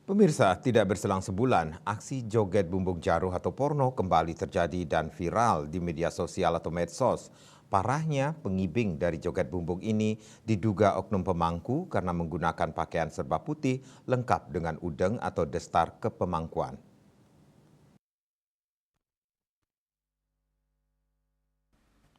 Pemirsa, tidak berselang sebulan, aksi joget bumbung jaruh atau porno kembali terjadi dan viral di media sosial atau medsos. Parahnya, pengibing dari joget bumbung ini diduga oknum pemangku karena menggunakan pakaian serba putih lengkap dengan udeng atau destar kepemangkuan.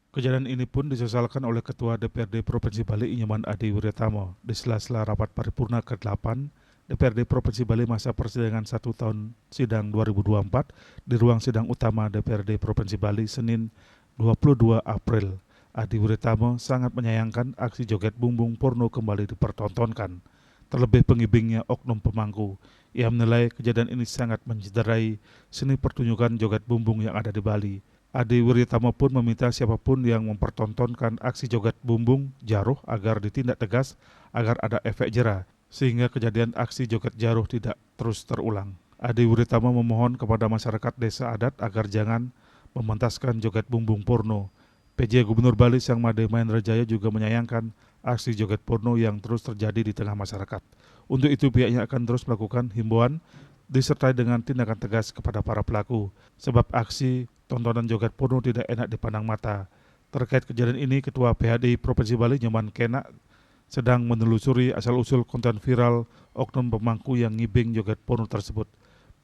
Kejadian ini pun disesalkan oleh Ketua DPRD Provinsi Bali Inyoman Adi Wiratamo di sela-sela rapat paripurna ke-8 DPRD Provinsi Bali masa persidangan 1 tahun sidang 2024 di ruang sidang utama DPRD Provinsi Bali Senin 22 April. Adi Wiratamo sangat menyayangkan aksi joget bumbung porno kembali dipertontonkan, terlebih pengibingnya oknum pemangku. Ia menilai kejadian ini sangat mencederai seni pertunjukan joget bumbung yang ada di Bali. Adi Wiratamo pun meminta siapapun yang mempertontonkan aksi joget bumbung jaruh agar ditindak tegas agar ada efek jera, sehingga kejadian aksi joget jaruh tidak terus terulang. Adi Wiratamo memohon kepada masyarakat desa adat agar jangan mementaskan joget bumbung porno. PJ Gubernur Bali Sang Made Mahendra Jaya juga menyayangkan aksi joget porno yang terus terjadi di tengah masyarakat. Untuk itu pihaknya akan terus melakukan himbauan disertai dengan tindakan tegas kepada para pelaku, sebab aksi tontonan joget porno tidak enak dipandang mata. Terkait kejadian ini, Ketua PHDI Provinsi Bali Nyoman Kenak sedang menelusuri asal-usul konten viral oknum pemangku yang ngibing joget porno tersebut.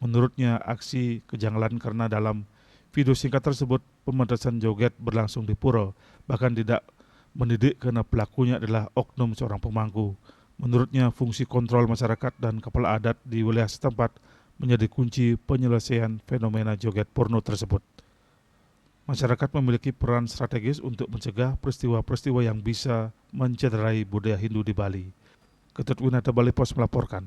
Menurutnya, aksi kejanggalan karena dalam video singkat tersebut pementasan joget berlangsung di pura, bahkan tidak mendidik karena pelakunya adalah oknum seorang pemangku. Menurutnya, fungsi kontrol masyarakat dan kepala adat di wilayah setempat menjadi kunci penyelesaian fenomena joget porno tersebut. Masyarakat memiliki peran strategis untuk mencegah peristiwa-peristiwa yang bisa mencederai budaya Hindu di Bali. Ketut Winata Bali Pos melaporkan.